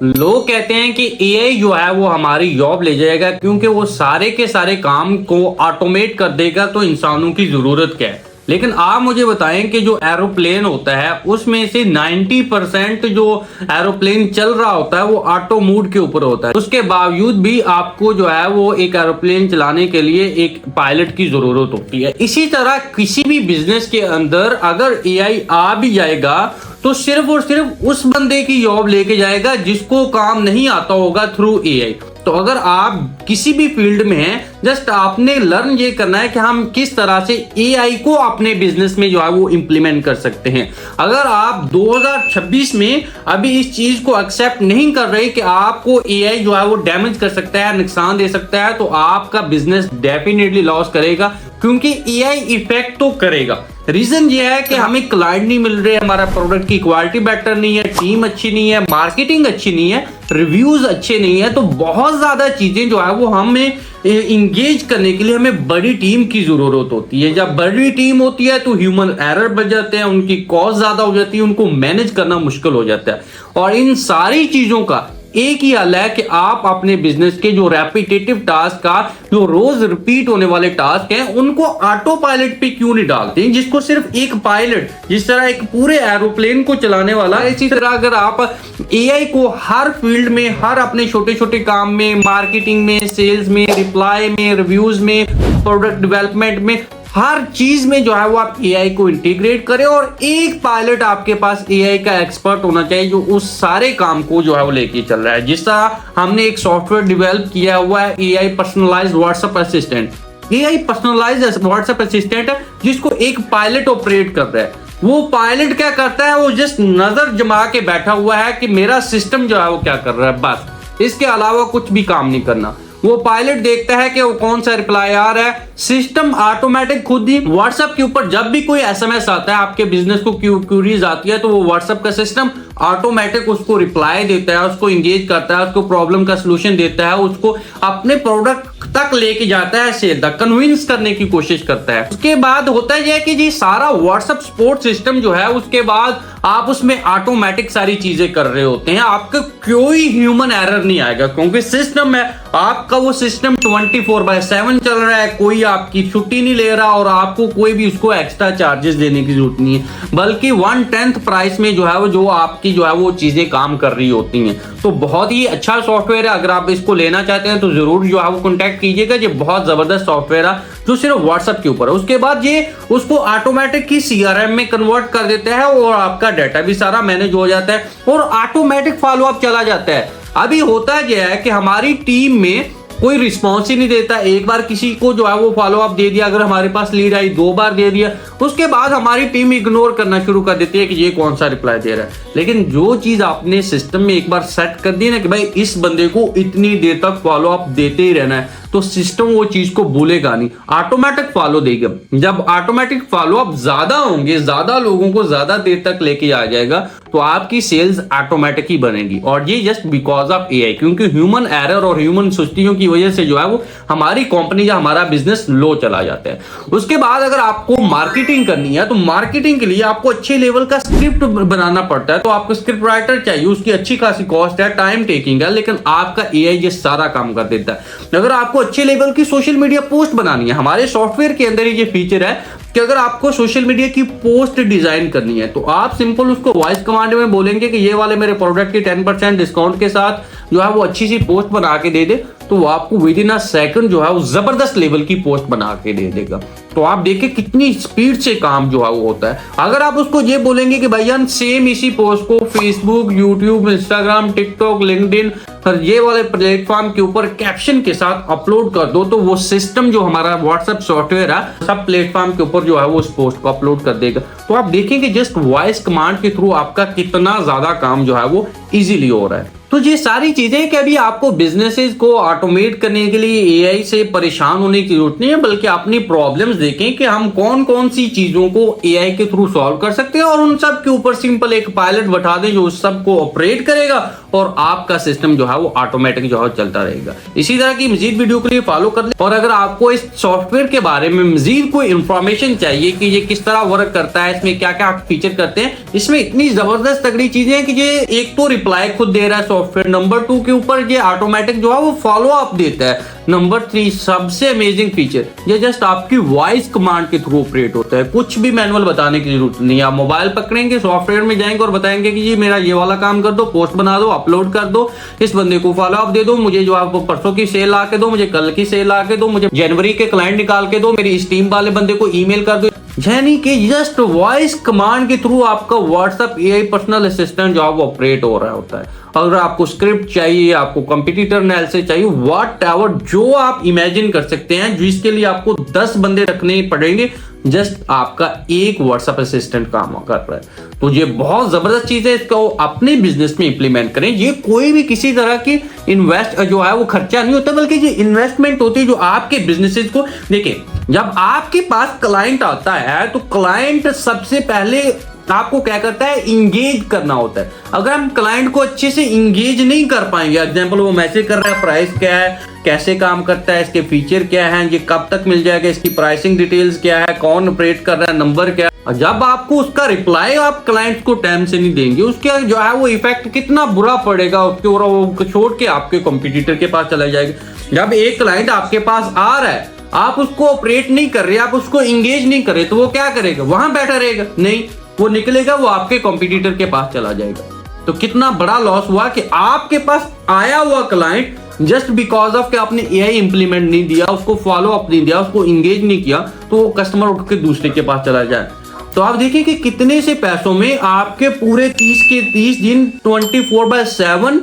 लोग कहते हैं कि एआई जो है वो हमारी जॉब ले जाएगा क्योंकि वो सारे के सारे काम को ऑटोमेट कर देगा, तो इंसानों की जरूरत क्या है। लेकिन आप मुझे बताएं कि जो एरोप्लेन होता है उसमें से 90% जो एरोप्लेन चल रहा होता है वो ऑटो मोड के ऊपर होता है। उसके बावजूद भी आपको जो है वो एक एरोप्लेन चलाने के लिए एक पायलट की जरूरत होती है। इसी तरह किसी भी बिजनेस के अंदर अगर एआई आ भी जाएगा तो सिर्फ और सिर्फ उस बंदे की जॉब लेके जाएगा जिसको काम नहीं आता होगा थ्रू एआई। तो अगर आप किसी भी फील्ड में हैं, जस्ट आपने लर्न ये करना है कि हम किस तरह से एआई को अपने बिजनेस में जो है वो इंप्लीमेंट कर सकते हैं। अगर आप 2026 में अभी इस चीज को एक्सेप्ट नहीं कर रहे कि आपको एआई जो है वो डैमेज कर सकता है, नुकसान दे सकता है, तो आपका बिजनेस डेफिनेटली लॉस करेगा, क्योंकि एआई इफेक्ट तो करेगा। रीजन ये है कि हमें क्लाइंट नहीं मिल रहे, हमारा प्रोडक्ट की क्वालिटी बेटर नहीं है, टीम अच्छी नहीं है, मार्केटिंग अच्छी नहीं है, रिव्यूज अच्छे नहीं है, तो बहुत ज्यादा चीजें जो है वो हमें इंगेज करने के लिए हमें बड़ी टीम की जरूरत होती है। जब बड़ी टीम होती है तो ह्यूमन एरर बढ़ जाते हैं, उनकी कॉस्ट ज्यादा हो जाती है, उनको मैनेज करना मुश्किल हो जाता है। और इन सारी चीजों का एक ही हल है कि आप अपने बिजनेस के जो रेपिटेटिव टास्क का जो रोज रिपीट होने वाले टास्क हैं उनको ऑटो पायलट पे क्यों नहीं डालते, जिसको सिर्फ एक पायलट जिस तरह एक पूरे एरोप्लेन को चलाने वाला, इसी तरह अगर आप एआई को हर फील्ड में, हर अपने छोटे छोटे काम में, मार्केटिंग में, सेल्स में, रिप्लाई में, रिव्यूज में, प्रोडक्ट डेवलपमेंट में, हर चीज में जो है वो आप एआई को इंटीग्रेट करें और एक पायलट आपके पास एआई का एक्सपर्ट होना चाहिए जो उस सारे काम को जो है वो लेके चल रहा है। जिस तरह हमने एक सॉफ्टवेयर डेवलप किया हुआ है AI personalised WhatsApp assistant. AI personalised WhatsApp assistant है जिसको एक पायलट ऑपरेट कर रहा है। वो पायलट क्या करता है, वो जस्ट नजर जमा के बैठा हुआ है कि मेरा सिस्टम जो है वो क्या कर रहा है, बस इसके अलावा कुछ भी काम नहीं करना। वो पायलट देखता है कि वो कौन सा रिप्लाई आ रहा है, सिस्टम ऑटोमेटिक खुद ही व्हाट्सएप के ऊपर जब भी कोई एसएमएस आता है, आपके बिजनेस को क्यूरीज आती है, तो वो व्हाट्सएप का सिस्टम ऑटोमेटिक उसको रिप्लाई देता है, उसको इंगेज करता है, उसको प्रॉब्लम का सलूशन देता है, उसको अपने प्रोडक्ट तक लेके जाता है, सेल तक कन्विंस करने की कोशिश करता है। उसके बाद होता है कि जी सारा व्हाट्सएप सपोर्ट सिस्टम जो है उसके बाद आप उसमें ऑटोमेटिक सारी चीजें कर रहे होते हैं, आपका कोई ह्यूमन एरर नहीं आएगा क्योंकि सिस्टम है आपका, वो सिस्टम 24/7 चल रहा है, कोई आपकी छुट्टी नहीं ले रहा और आपको कोई भी उसको एक्स्ट्रा चार्जेस देने की जरूरत नहीं है, बल्कि 1/10 प्राइस में जो है वो जो आपकी जो है वो चीजें काम कर रही होती हैं। तो बहुत ही अच्छा सॉफ्टवेयर है, अगर आप इसको लेना चाहते हैं तो जरूर जो है वो कॉन्टैक्ट कीजिएगा। ये बहुत जबरदस्त सॉफ्टवेयर है जो सिर्फ व्हाट्सएप के ऊपर है। उसके बाद ये उसको ऑटोमेटिक की सीआरएम में कन्वर्ट कर देता है और आपका डाटा भी सारा मैनेज हो जाता है और ऑटोमेटिक फॉलो अप चला जाता है। अभी होता है कि हमारी टीम में कोई रिस्पॉन्स ही नहीं देता, एक बार किसी को जो है वो फॉलो अप दे दिया, अगर हमारे पास लीड आई 2 बार दे दिया, उसके बाद हमारी टीम इग्नोर करना शुरू कर देती है कि ये कौन सा रिप्लाई दे रहा है। लेकिन जो चीज आपने सिस्टम में एक बार सेट कर दी ना कि भाई इस बंदे को इतनी देर तक फॉलो अप देते ही रहना है, तो सिस्टम वो चीज को भूलेगा नहीं, ऑटोमेटिक फॉलो देगा। जब ऑटोमेटिक फॉलो अप ज्यादा होंगे, ज्यादा लोगों को ज्यादा देर तक लेके आ जाएगा, तो आपकी सेल्स ऑटोमेटिक ही बनेगी। और ये जस्ट बिकॉज ऑफ एआई, क्योंकि ह्यूमन एरर और ह्यूमन सुस्तियों की वजह से जो है वो हमारी कंपनी या हमारा बिजनेस लो चला जाता है। उसके बाद अगर आपको मार्केटिंग करनी है तो मार्केटिंग के लिए आपको अच्छे लेवल का स्क्रिप्ट बनाना पड़ता है, तो आपको स्क्रिप्ट राइटर चाहिए, उसकी अच्छी खासी कॉस्ट है, टाइम टेकिंग है, लेकिन आपका एआई ये सारा काम कर देता है। अगर आपको अच्छे लेवल की सोशल मीडिया पोस्ट बनानी है, हमारे सॉफ्टवेयर के अंदर ये फीचर है कि अगर आपको सोशल मीडिया की पोस्ट डिजाइन करनी है तो आप सिंपल उसको वॉइस कमांड में बोलेंगे कि ये वाले मेरे प्रोडक्ट की 10% डिस्काउंट के साथ जो है वो अच्छी सी पोस्ट बना के दे दे, तो वो आपको विद इन अ सेकंड जो है वो जबरदस्त लेवल की पोस्ट बना के दे देगा। तो आप देखिए कितनी स्पीड से काम जो है वो होता है। अगर आप उसको ये बोलेंगे कि भैया सेम इसी पोस्ट को Facebook, YouTube, Instagram, TikTok, LinkedIn और ये वाले प्लेटफॉर्म के ऊपर कैप्शन के साथ अपलोड कर दो, तो वो सिस्टम जो हमारा व्हाट्सएप सॉफ्टवेयर है सब प्लेटफॉर्म के ऊपर जो है वो उस पोस्ट को अपलोड कर देगा। तो आप देखेंगे जस्ट वॉइस कमांड के थ्रू आपका कितना ज्यादा काम जो है वो इजीली हो रहा है। तो ये सारी चीजें कि अभी आपको बिजनेसेस को ऑटोमेट करने के लिए एआई से परेशान होने की जरूरत नहीं है, बल्कि अपनी प्रॉब्लम्स देखें कि हम कौन कौन सी चीजों को एआई के थ्रू सॉल्व कर सकते हैं और उन सब के ऊपर सिंपल एक पायलट बैठा दें जो उस सब को ऑपरेट करेगा और आपका सिस्टम जो है वो ऑटोमेटिक जो है चलता रहेगा। इसी तरह की मजीद वीडियो के लिए फॉलो कर ले, और अगर आपको इस सॉफ्टवेयर के बारे में मजीद कोई इंफॉर्मेशन चाहिए कि ये किस तरह वर्क करता है, इसमें क्या क्या फीचर करते हैं, इसमें इतनी जबरदस्त तगड़ी चीजें हैं कि ये एक तो रिप्लाई खुद दे रहा है सॉफ्टवेयर, नंबर 2 के ऊपर ये ऑटोमेटिक जो है वो फॉलो अप देता है, नंबर 3 सबसे अमेजिंग फीचर ये जस्ट आपकी वॉइस कमांड के थ्रू ऑपरेट होता है। कुछ भी मैनुअल बताने की जरूरत नहीं है, आप मोबाइल पकड़ेंगे, सॉफ्टवेयर में जाएंगे और बताएंगे कि जी मेरा ये वाला काम कर दो, पोस्ट बना दो, अपलोड कर दो, इस बंदे को फॉलो अप दे दो, मुझे जो आपको परसों की सेल ला के दो, मुझे कल की सेल ला के दो, मुझे जनवरी के क्लाइंट निकाल के दो, मेरी स्टीम वाले बंदे को ईमेल कर दो। यानी कि जस्ट वॉइस कमांड के थ्रू आपका व्हाट्सएप एआई पर्सनल असिस्टेंट जो है वो ऑपरेट हो रहा होता है। अगर आपको स्क्रिप्ट चाहिए, आपको कंपटीटर एनालिसिस चाहिए, व्हाट एवर जो आप इमेजिन कर सकते हैं, जिसके लिए आपको 10 बंदे रखने पड़ेंगे, जस्ट आपका एक व्हाट्सएप असिस्टेंट काम कर रहा है। तो ये बहुत जबरदस्त चीज है, इसको अपने बिजनेस में इंप्लीमेंट करें। ये कोई भी किसी तरह की इन्वेस्ट जो है वो खर्चा नहीं होता, बल्कि ये इन्वेस्टमेंट होती है जो आपके बिजनेसेस को देखिए। जब आपके पास क्लाइंट आता है तो क्लाइंट सबसे पहले आपको क्या करता है, इंगेज करना होता है। अगर हम क्लाइंट को अच्छे से इंगेज नहीं कर पाएंगे, एग्जांपल वो मैसेज कर रहा है, प्राइस क्या है, कैसे काम करता है, इसके फीचर क्या है, ये कब तक मिल जाएगा, इसकी प्राइसिंग डिटेल्स क्या है, कौन ऑपरेट कर रहा है, नंबर क्या है, जब आपको उसका रिप्लाई आप क्लाइंट को टाइम से नहीं देंगे, उसका जो है वो इफेक्ट कितना बुरा पड़ेगा उसके, और वो छोड़ के आपके कॉम्पिटिटर के पास चला जाएगा। जब एक क्लाइंट आपके पास आ रहा है, आप उसको ऑपरेट नहीं कर रहे, आप उसको इंगेज नहीं कर रहे, तो वो क्या करेगा, वहां बैठा रहेगा नहीं, वो निकलेगा, वो आपके कॉम्पिटिटर के पास चला जाएगा। तो कितना बड़ा लॉस हुआ कि आपके पास आया हुआ क्लाइंट जस्ट बिकॉज ऑफ कि आपने एआई इंप्लीमेंट नहीं दिया, उसको फॉलो अप नहीं दिया, उसको इंगेज नहीं किया, तो वो कस्टमर उठ के दूसरे के पास चला जाए। तो आप देखिए कि कितने से पैसों में आपके पूरे 30 के 30 दिन 24/7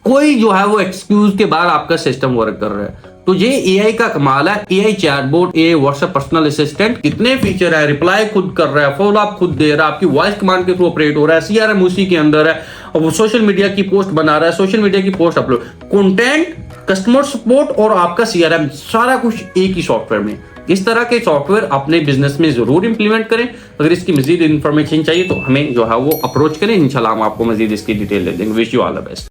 कोई जो है वो एक्सक्यूज के बाद आपका सिस्टम वर्क कर रहा है। तो ये एआई का कमाल है। AI chatbot, AI WhatsApp personal assistant, कितने फीचर है, रिप्लाई खुद कर रहा है, फॉलो अप खुद दे रहा है, आपकी वॉइस कमांड के थ्रू ऑपरेट हो रहा है, सीआरएम उसी के अंदर है, और वो सोशल मीडिया की पोस्ट बना रहा है, सोशल मीडिया की post upload, content, customer support और आपका सीआरएम, सारा कुछ एक ही सॉफ्टवेयर में। इस तरह के सॉफ्टवेयर अपने बिजनेस में जरूर इंप्लीमेंट करें। अगर इसकी मजीद इन्फॉर्मेशन चाहिए तो हमें जो है वो अप्रोच करें, इंशाल्लाह हम आपको मजीद इसकी डिटेल दे देंगे। Wish you all the best.